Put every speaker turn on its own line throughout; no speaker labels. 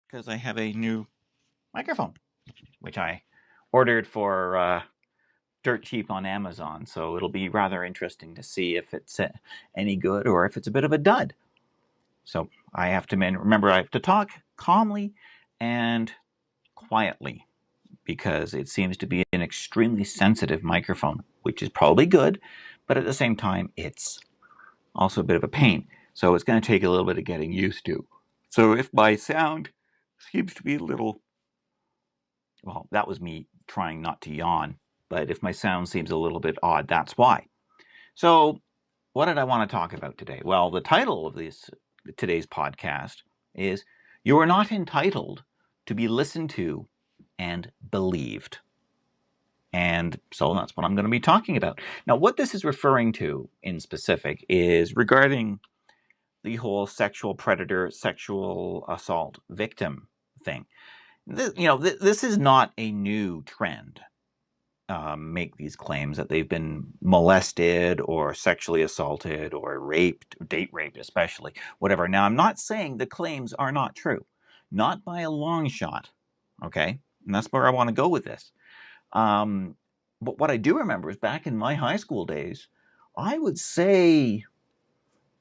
because I have a new microphone, which I ordered for dirt cheap on Amazon. So it'll be rather interesting to see if it's any good or if it's a bit of a dud. So I have to remember I have to talk calmly and quietly because it seems to be an extremely sensitive microphone, which is probably good, but at the same time, it's also a bit of a pain. So it's going to take a little bit of getting used to. So if my sound seems to be a little, well, that was me trying not to yawn, but if my sound seems a little bit odd, that's why. So what did I want to talk about today? Well, the title of today's podcast is You Are Not Entitled to Be Listened to and Believed. And so that's what I'm going to be talking about. Now, what this is referring to in specific is regarding the whole sexual predator, sexual assault victim thing. This is not a new trend. Make these claims that they've been molested or sexually assaulted or raped, date raped especially, whatever. Now, I'm not saying the claims are not true. Not by a long shot, okay? And that's where I want to go with this. But what I do remember is back in my high school days, I would say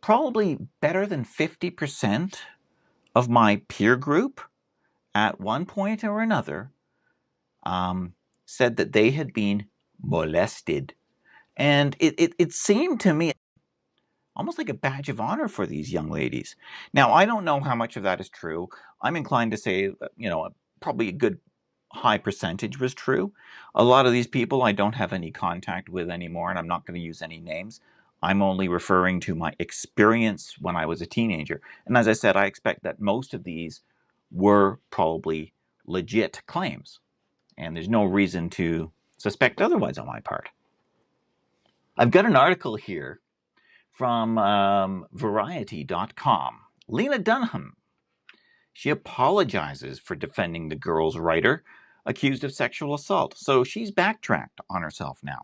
probably better than 50% of my peer group at one point or another said that they had been molested. And it seemed to me almost like a badge of honor for these young ladies. Now, I don't know how much of that is true. I'm inclined to say, probably a good high percentage was true. A lot of these people I don't have any contact with anymore, and I'm not going to use any names. I'm only referring to my experience when I was a teenager. And as I said, I expect that most of these were probably legit claims. And there's no reason to suspect otherwise on my part. I've got an article here from Variety.com. Lena Dunham. She apologizes for defending the girl's writer accused of sexual assault. So she's backtracked on herself now.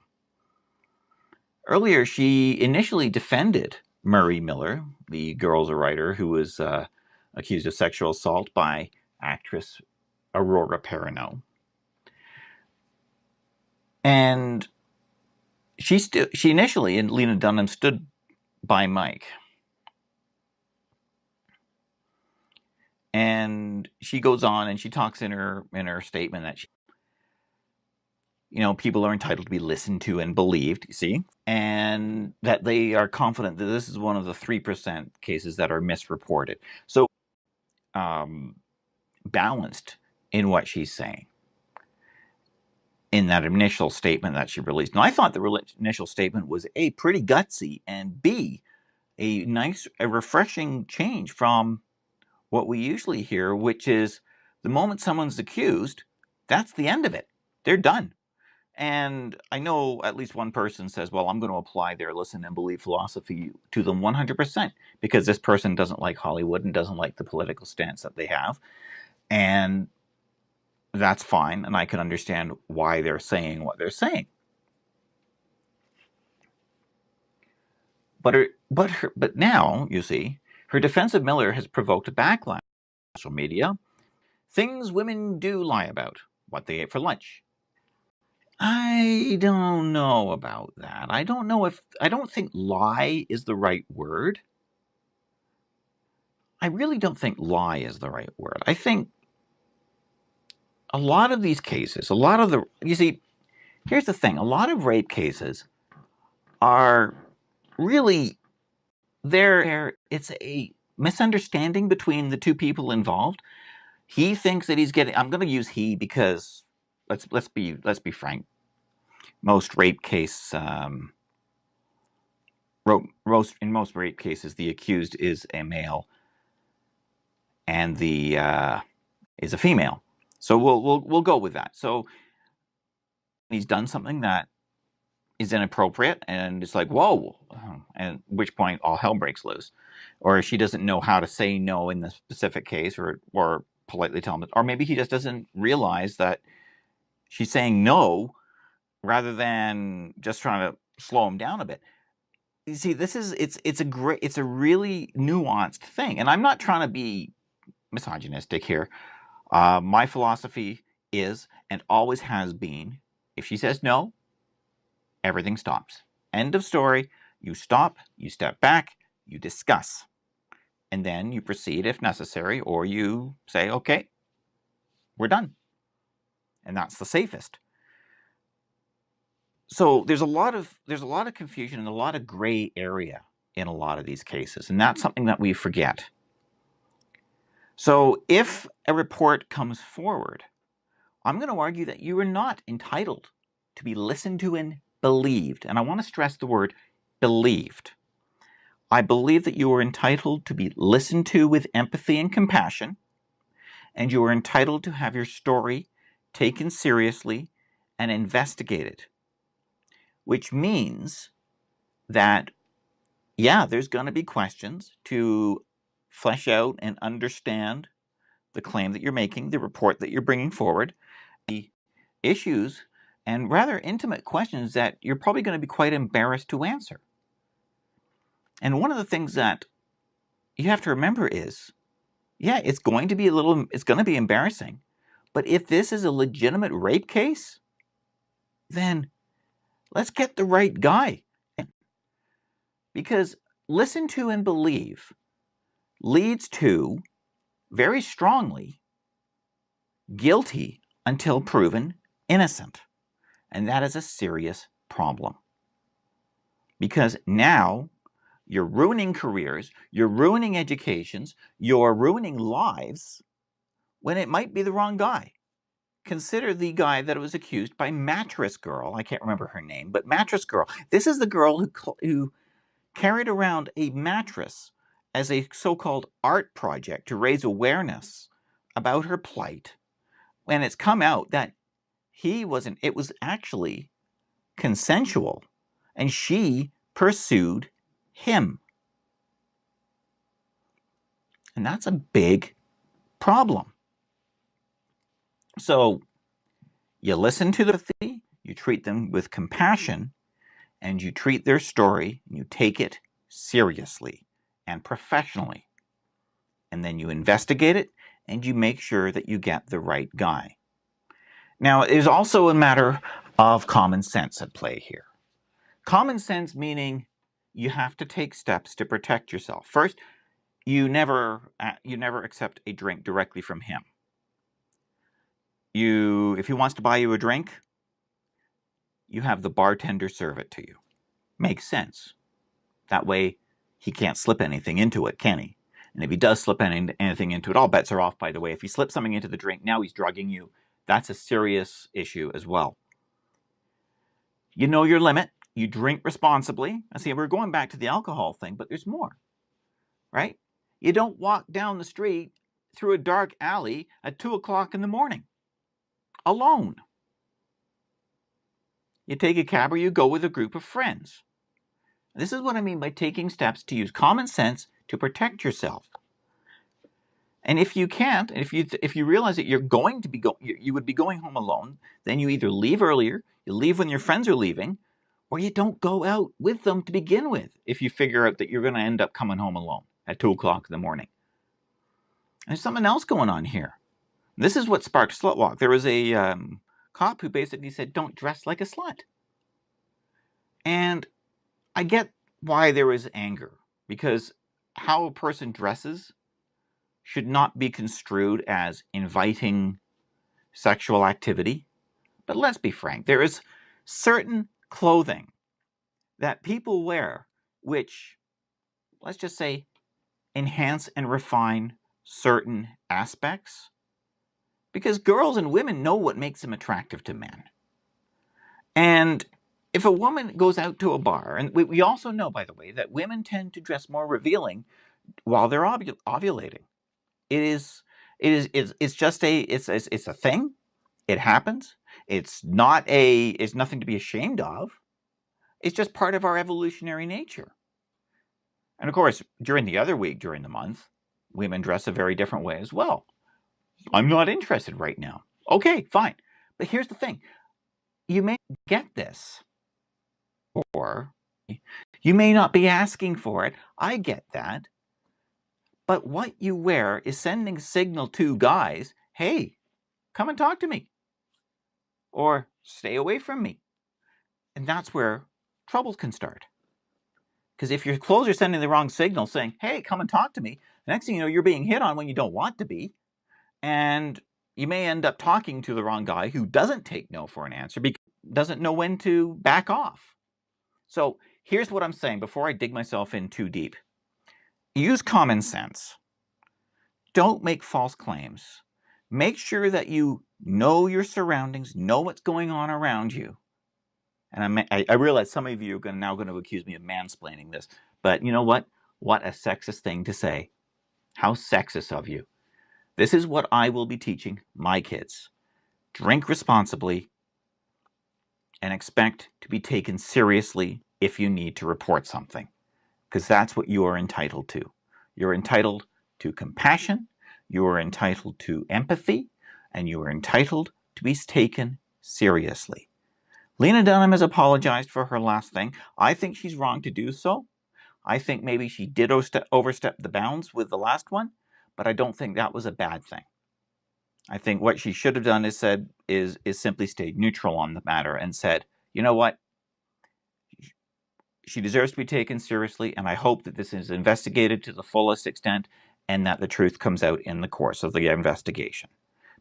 Earlier, she initially defended Murray Miller, the girl's writer who was accused of sexual assault by actress Aurora Perrineau. And she initially, and Lena Dunham stood by Mike. And she goes on and she talks in her statement that people are entitled to be listened to and believed, you see, and that they are confident that this is one of the 3% cases that are misreported. So balanced in what she's saying in that initial statement that she released. Now, I thought the initial statement was A, pretty gutsy, and B, a refreshing change from what we usually hear, which is the moment someone's accused, that's the end of it. They're done. And I know at least one person says, well, I'm going to apply their listen and believe philosophy to them 100% because this person doesn't like Hollywood and doesn't like the political stance that they have. And that's fine. And I can understand why they're saying what they're saying. But now, you see, her defense of Miller has provoked a backlash on social media. Things women do lie about, what they ate for lunch. I don't know about that. I don't think lie is the right word. I really don't think lie is the right word. I think a lot of these cases, you see, here's the thing. A lot of rape cases are really, it's a misunderstanding between the two people involved. He thinks that he's getting, I'm going to use he because let's be frank. Most rape case, in most rape cases, the accused is a male and the is a female. So we'll go with that. So he's done something that is inappropriate, and it's like, whoa, and at which point all hell breaks loose. Or she doesn't know how to say no in the specific case, or politely tell him, or maybe he just doesn't realize that she's saying no rather than just trying to slow him down a bit. You see, it's a really nuanced thing, and I'm not trying to be misogynistic here. My philosophy is, and always has been, if she says no, everything stops. End of story. You stop, you step back, you discuss, and then you proceed if necessary, or you say, okay, we're done. And that's the safest. So there's a lot of confusion and a lot of gray area in a lot of these cases, and that's something that we forget. So if a report comes forward, I'm going to argue that you are not entitled to be listened to and believed. And I want to stress the word believed. I believe that you are entitled to be listened to with empathy and compassion, and you are entitled to have your story taken seriously and investigated, which means that, yeah, there's going to be questions to flesh out and understand the claim that you're making, the report that you're bringing forward, the issues and rather intimate questions that you're probably going to be quite embarrassed to answer. And one of the things that you have to remember is, yeah, it's going to be embarrassing. But if this is a legitimate rape case, then let's get the right guy. Because listen to and believe leads to, very strongly, guilty until proven innocent. And that is a serious problem. Because now you're ruining careers, you're ruining educations, you're ruining lives when it might be the wrong guy. Consider the guy that was accused by Mattress Girl. I can't remember her name, but Mattress Girl. This is the girl who carried around a mattress as a so-called art project to raise awareness about her plight. And it's come out that it was actually consensual, and she pursued him. And that's a big problem. So you listen to them, you treat them with compassion, and you treat their story, and you take it seriously and professionally. And then you investigate it, and you make sure that you get the right guy. Now, it is also a matter of common sense at play here. Common sense meaning you have to take steps to protect yourself. First, you never accept a drink directly from him. If he wants to buy you a drink, you have the bartender serve it to you. Makes sense. That way, he can't slip anything into it, can he? And if he does slip anything into it, all bets are off, by the way. If he slips something into the drink, now he's drugging you. That's a serious issue as well. You know your limit. You drink responsibly. I see, we're going back to the alcohol thing, but there's more, right? You don't walk down the street through a dark alley at 2 o'clock in the morning alone. You take a cab or you go with a group of friends. This is what I mean by taking steps to use common sense to protect yourself. And if you can't, if you realize that you're going to be you would be going home alone, then you either leave earlier, you leave when your friends are leaving, or you don't go out with them to begin with if you figure out that you're going to end up coming home alone at 2 o'clock in the morning. And there's something else going on here. This is what sparked Slutwalk. There was a cop who basically said, don't dress like a slut. And I get why there is anger, because how a person dresses should not be construed as inviting sexual activity. But let's be frank, there is certain clothing that people wear which, let's just say, enhance and refine certain aspects, because girls and women know what makes them attractive to men. And if a woman goes out to a bar, and we also know, by the way, that women tend to dress more revealing while they're ovulating. It's a thing. It happens. It's nothing to be ashamed of. It's just part of our evolutionary nature. And of course, during the other week, during the month, women dress a very different way as well. I'm not interested right now. Okay, fine. But here's the thing. You may get this, or you may not be asking for it. I get that. But what you wear is sending a signal to guys, hey, come and talk to me. Or stay away from me. And that's where troubles can start. Because if your clothes are sending the wrong signal saying, hey, come and talk to me, the next thing you know, you're being hit on when you don't want to be. And you may end up talking to the wrong guy who doesn't take no for an answer because he doesn't know when to back off. So here's what I'm saying before I dig myself in too deep. Use common sense. Don't make false claims. Make sure that you know your surroundings, know what's going on around you. And I realize some of you are now going to accuse me of mansplaining this, but you know what? What a sexist thing to say. How sexist of you. This is what I will be teaching my kids. Drink responsibly and expect to be taken seriously if you need to report something, because that's what you are entitled to. You're entitled to compassion, you are entitled to empathy, and you are entitled to be taken seriously. Lena Dunham has apologized for her last thing. I think she's wrong to do so. I think maybe she did overstep the bounds with the last one, but I don't think that was a bad thing. I think what she should have done is simply stayed neutral on the matter and said, you know what? She deserves to be taken seriously, and I hope that this is investigated to the fullest extent and that the truth comes out in the course of the investigation,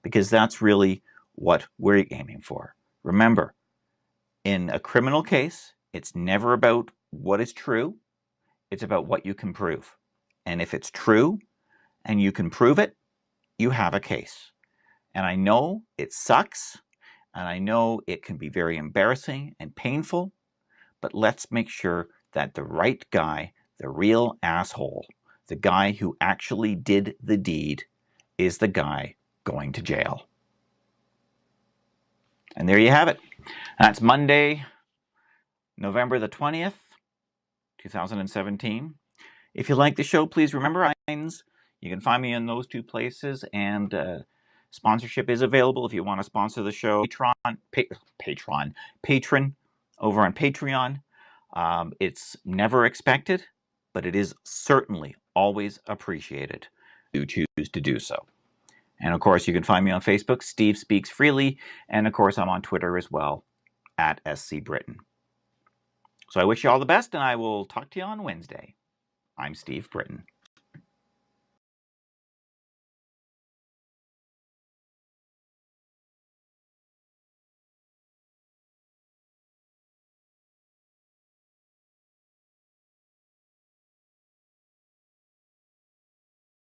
because that's really what we're aiming for. Remember, in a criminal case, it's never about what is true. It's about what you can prove. And if it's true and you can prove it, you have a case. And I know it sucks, and I know it can be very embarrassing and painful, but let's make sure that the right guy, the real asshole, the guy who actually did the deed, is the guy going to jail. And there you have it. That's Monday, November the 20th, 2017. If you like the show, please remember iTunes. You can find me in those two places, and sponsorship is available if you want to sponsor the show. Patron over on Patreon. It's never expected, but it is certainly always appreciated to choose to do so. And of course, you can find me on Facebook, Steve Speaks Freely, and of course, I'm on Twitter as well, at SC Britton. So I wish you all the best, and I will talk to you on Wednesday. I'm Steve Britton.